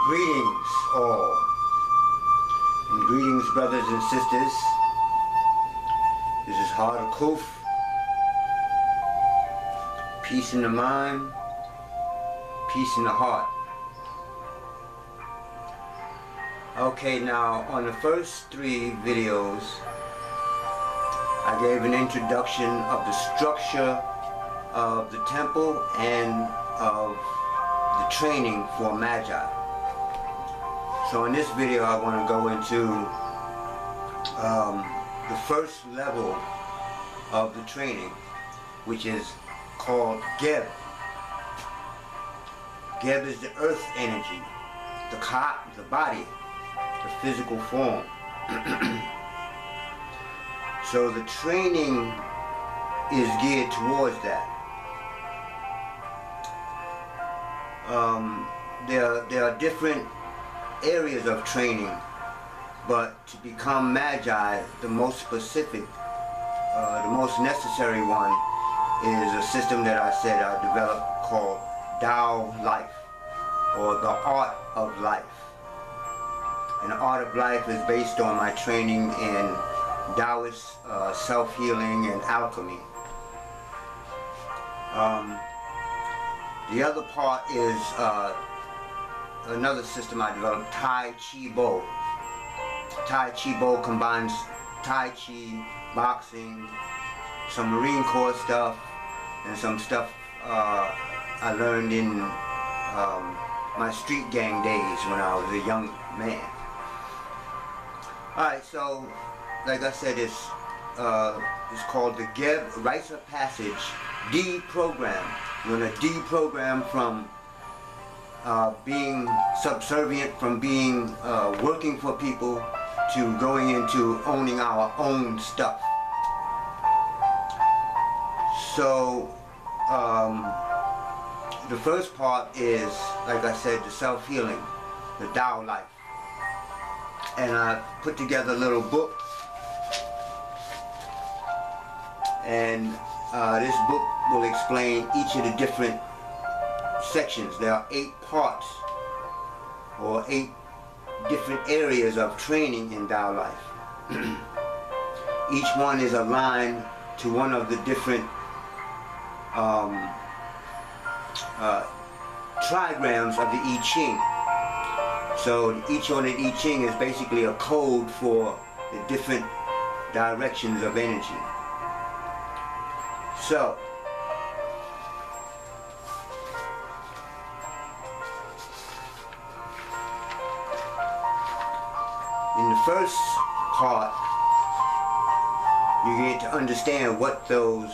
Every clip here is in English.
Greetings all, and greetings brothers and sisters. This is Heart of Kuf. Peace in the mind, peace in the heart. Okay, now on the first 3 videos, I gave an introduction of the structure of the temple and of the training for Maji. So in this video I want to go into the first level of the training, which is called B.E.M. B.E.M is the earth energy, the ka, the body, the physical form. So the training is geared towards that. There are different areas of training, but to become Maji, the most specific, the most necessary one is a system that I said I developed called T.A.O life, or the art of life. And the art of life is based on my training in Taoist self-healing and alchemy. The other part is another system I developed, Tai Chi Bo. Tai Chi Bo combines Tai Chi, boxing, some Marine Corps stuff, and some stuff I learned in my street gang days when I was a young man. Alright, so like I said, it's called the B.E.M Rites of Passage deprogram. We're going to deprogram from being subservient, from being working for people, to going into owning our own stuff. So the first part is, like I said, the self-healing, the T.A.O life. And I put together a little book, and this book will explain each of the different sections. There are 8 parts, or 8 different areas of training in T.A.O life. Each one is aligned to one of the different trigrams of the I Ching. So each one of I Ching is basically a code for the different directions of energy. So in the first part, you get to understand what those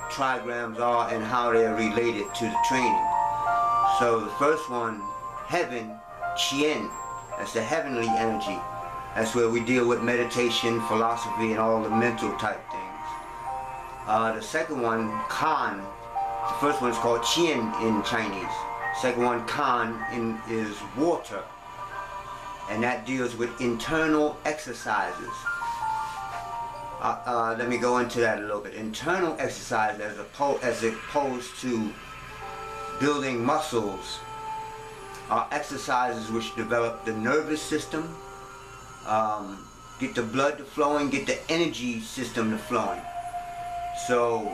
trigrams are and how they're related to the training. So the first one, heaven, Cian, that's the heavenly energy. That's where we deal with meditation, philosophy, and all the mental type things. The second one, Kan. The first one is called Cian in Chinese. Second one, Kan, is water. And that deals with internal exercises. Let me go into that a little bit. Internal exercise as opposed to building muscles are exercises which develop the nervous system, get the blood to flowing, get the energy system to flowing. So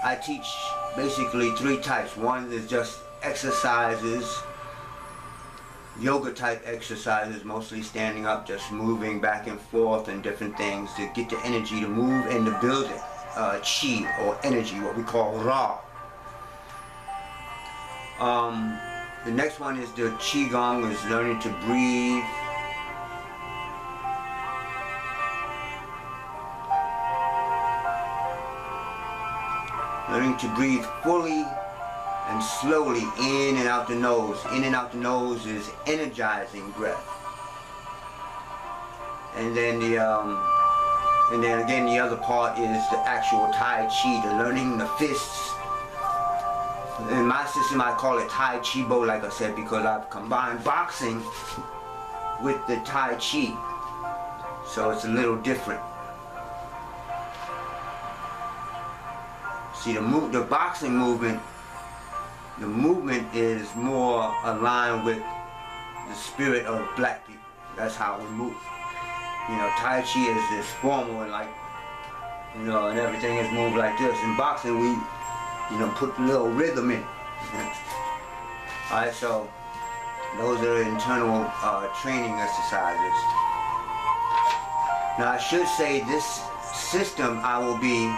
I teach basically 3 types. One is just exercises, yoga type exercises, mostly standing up, just moving back and forth and different things to get the energy to move and to build it, chi, or energy, what we call Ra. The next one is the Qigong, is learning to breathe. Learning to breathe fully and slowly in and out the nose. In and out the nose is energizing breath. And then again the other part is the actual Tai Chi, the learning the fists. In my system I call it Tai Chi Bo, like I said, because I've combined boxing with the Tai Chi. So it's a little different. See, the boxing movement the movement is more aligned with the spirit of black people. That's how we move. You know, Tai Chi is this formal and like, you know, and everything is moved like this. In boxing, we, you know, put a little rhythm in. Alright, so those are internal training exercises. Now I should say this system I will be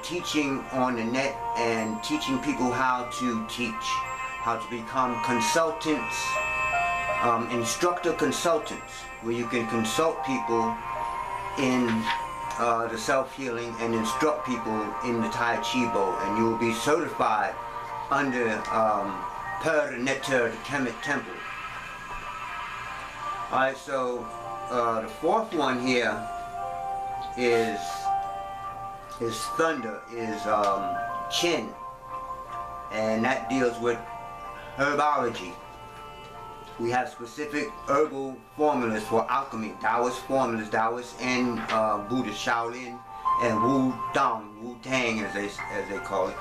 teaching on the net and teaching people how to teach, how to become consultants, instructor consultants, where you can consult people in the self-healing and instruct people in the Tai Chi Bo, and you will be certified under Per Netter Kemet Temple. Alright, so the fourth one here is thunder, is Cian, and that deals with herbology. We have specific herbal formulas for alchemy, Taoist formulas, Taoist and Buddhist, Shaolin and Wu-Tang as they call it.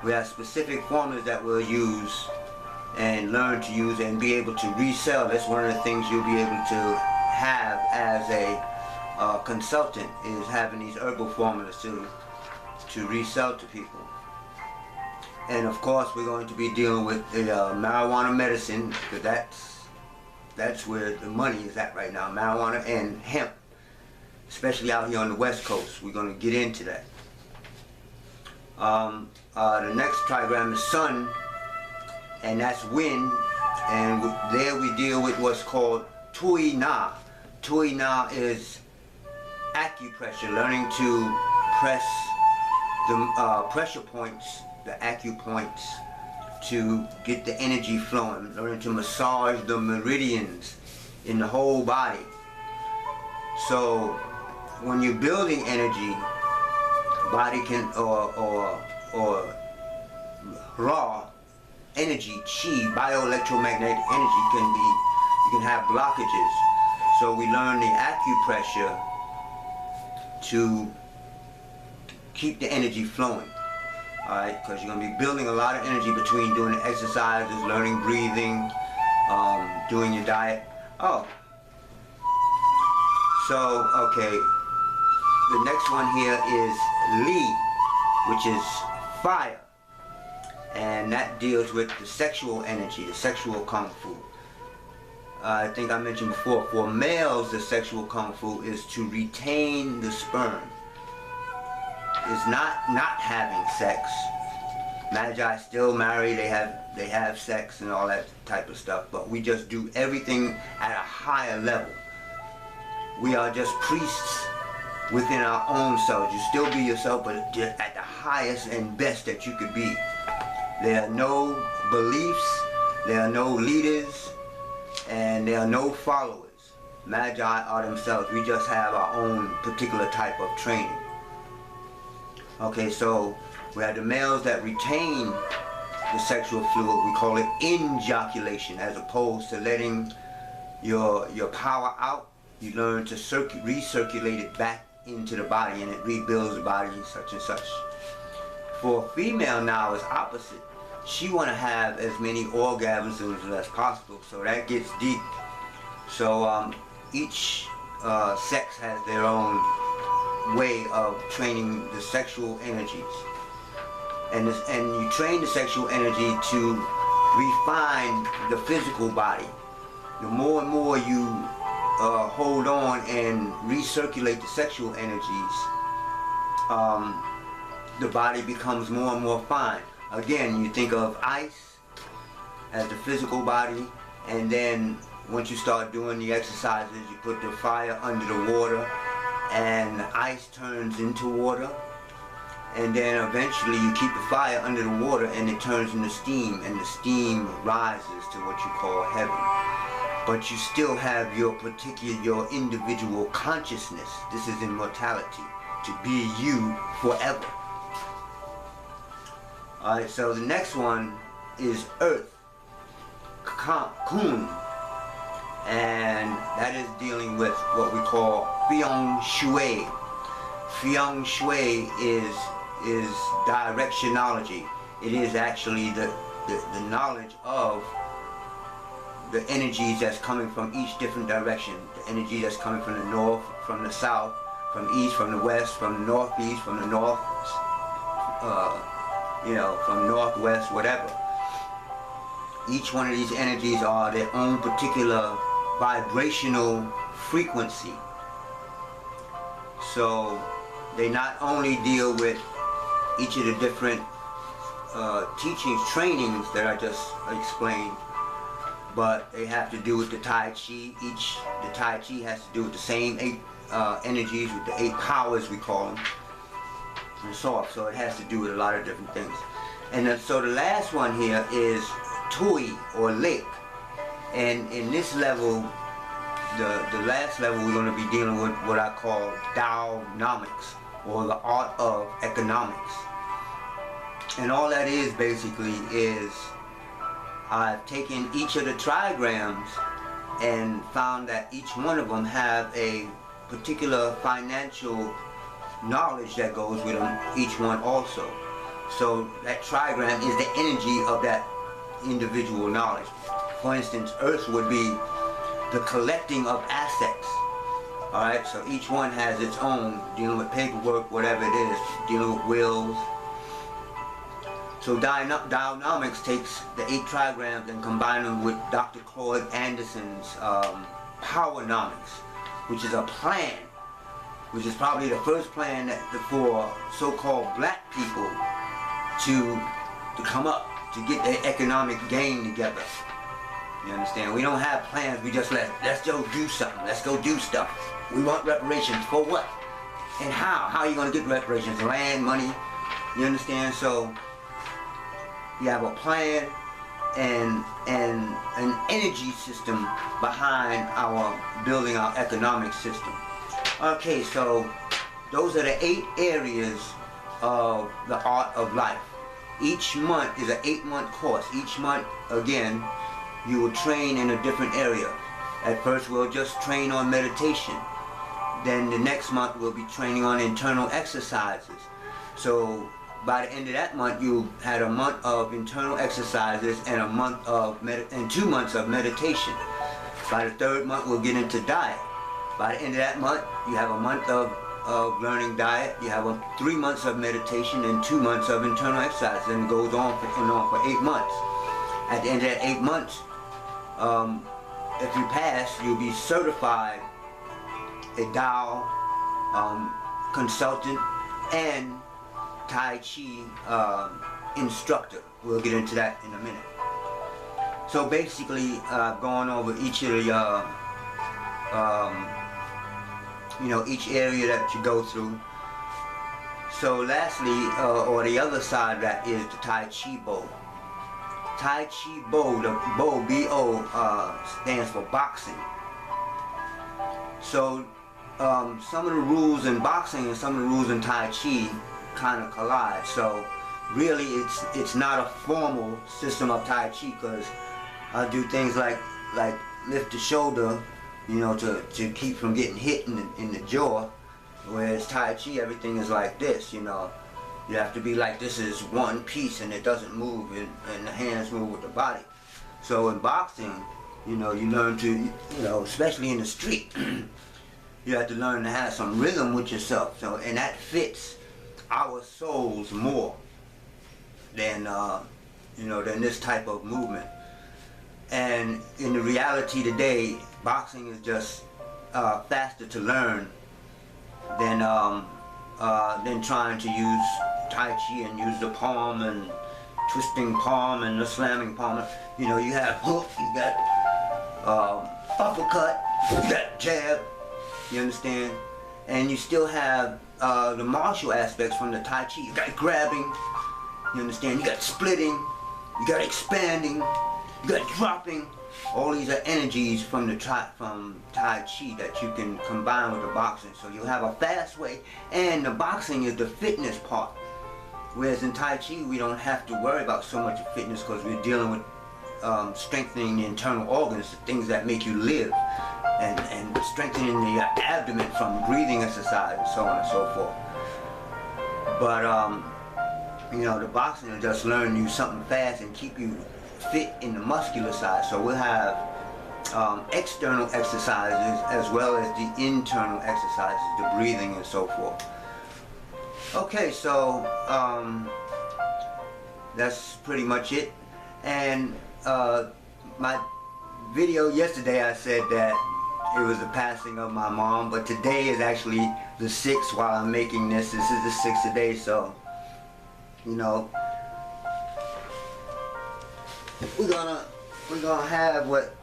We have specific formulas that we'll use and learn to use and be able to resell. That's one of the things you'll be able to have as a consultant, is having these herbal formulas to resell to people. And of course we're going to be dealing with the marijuana medicine, because that's where the money is at right now, marijuana and hemp, especially out here on the West Coast. We're going to get into that. The next trigram is sun, and that's wind, and there we deal with what's called Tui Na. Tui Na is acupressure, learning to press the pressure points, the acupoints, to get the energy flowing, learning to massage the meridians in the whole body. So when you're building energy, body can, or raw energy, chi, bio-electromagnetic energy you can have blockages. So we learn the acupressure to keep the energy flowing. Alright, because you're going to be building a lot of energy between doing the exercises, learning breathing, doing your diet. Oh. So, okay. The next one here is Li, which is fire. And that deals with the sexual energy, the sexual kung fu. I think I mentioned before, for males, the sexual kung fu is to retain the sperm. It's not having sex. Maji still married, they have sex and all that type of stuff, but we just do everything at a higher level. We are just priests within our own selves. You still be yourself, but just at the highest and best that you could be. There are no beliefs, there are no leaders, and there are no followers. Magi are themselves. We just have our own particular type of training. Okay, so we have the males that retain the sexual fluid. We call it ejaculation, as opposed to letting your power out. You learn to recirculate it back into the body, and it rebuilds the body, such and such. For a female now, it's opposite. She want to have as many orgasms as possible, so that gets deep. So each sex has their own way of training the sexual energies, and you train the sexual energy to refine the physical body. The more and more you hold on and recirculate the sexual energies, the body becomes more and more fine. Again, you think of ice as the physical body, and then once you start doing the exercises, you put the fire under the water, and the ice turns into water, and then eventually you keep the fire under the water and it turns into steam, and the steam rises to what you call heaven. But you still have your individual consciousness. This is immortality, to be you forever. Alright, so the next one is earth, Kun, and that is dealing with what we call Feng Shui. Feng Shui is directionology. It is actually the knowledge of the energies that's coming from each different direction. The energy that's coming from the north, from the south, from the east, from the west, from the northeast, from the north, from northwest, whatever. Each one of these energies are their own particular vibrational frequency. So they not only deal with each of the different teachings, trainings that I just explained, but they have to do with the Tai Chi. The Tai Chi has to do with the same 8 energies, with the 8 powers we call them, and so on. So it has to do with a lot of different things. And then, so the last one here is Tui, or lake. And in this level, the last level, we're going to be dealing with what I call Tao-nomics, or the art of economics. And all that is basically is I've taken each of the trigrams and found that each one of them have a particular financial knowledge that goes with them, each one also. So that trigram is the energy of that individual knowledge. For instance, Earth would be the collecting of assets. Alright, so each one has its own, dealing with paperwork, whatever it is, dealing with wills. So Tao-nomics takes the 8 trigrams and combine them with Dr. Claude Anderson's Power-nomics, which is a plan, which is probably the first plan for so-called black people to come up, to get their economic gain together. You understand? We don't have plans, we just let's go do something, let's go do stuff. We want reparations, for what? And how? How are you going to get reparations? Land, money, you understand? So you have a plan and an energy system behind building our economic system. Okay, so those are the 8 areas of the art of life. Each month is an 8-month course. Each month, again, you will train in a different area. At first we'll just train on meditation. Then the next month we'll be training on internal exercises. So by the end of that month, you had a month of internal exercises and a month of 2 months of meditation. By the 3rd month, we'll get into diet. By the end of that month, you have a month of learning diet. You have 3 months of meditation and 2 months of internal exercise, and it goes on for 8 months. At the end of that 8 months, if you pass, you'll be certified a Tao consultant and Tai Chi instructor. We'll get into that in a minute. So basically, going over each of the, each area that you go through. So lastly, or the other side of that is the Tai Chi bow. Tai Chi bow, the bow, B.O, stands for boxing. So some of the rules in boxing and some of the rules in Tai Chi kind of collide. So really it's not a formal system of Tai Chi, because I do things like lift the shoulder, to keep from getting hit in the jaw, whereas Tai Chi, everything is like this, you have to be like this is one piece and it doesn't move, and the hands move with the body. So in boxing, you learn to, especially in the street, you have to learn to have some rhythm with yourself. So, and that fits our souls more than than this type of movement. And in the reality today, boxing is just faster to learn than trying to use Tai Chi and use the palm and twisting palm and the slamming palm. You have hook, you got uppercut, you got jab, you understand? And you still have the martial aspects from the Tai Chi. You got grabbing, you understand? You got splitting, you got expanding, you got dropping. All these are energies from Tai Chi that you can combine with the boxing. So you have a fast way, and the boxing is the fitness part. Whereas in Tai Chi, we don't have to worry about so much of fitness, because we're dealing with strengthening the internal organs, the things that make you live, and strengthening the abdomen from breathing exercise and so on and so forth. But you know, the boxing will just learn you something fast and keep you fit in the muscular side. So we'll have external exercises as well as the internal exercises, the breathing and so forth. Okay, so that's pretty much it. And my video yesterday, I said that it was the passing of my mom, but today is actually the 6th while I'm making this. This is the 6th today, so, you know, we're gonna have what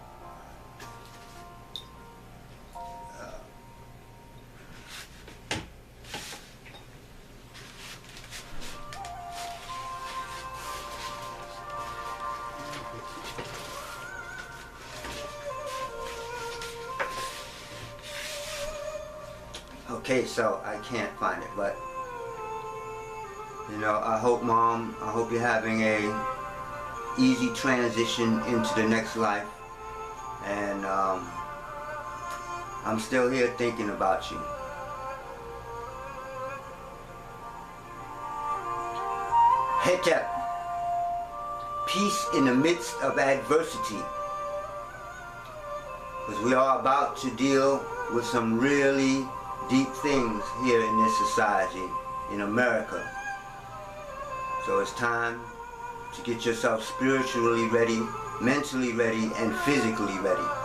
okay, so I can't find it, but you know, I hope, Mom, I hope you're having a easy transition into the next life, and I'm still here thinking about you. Hetep, peace in the midst of adversity, because we are about to deal with some really deep things here in this society, in America. So it's time to get yourself spiritually ready, mentally ready, and physically ready.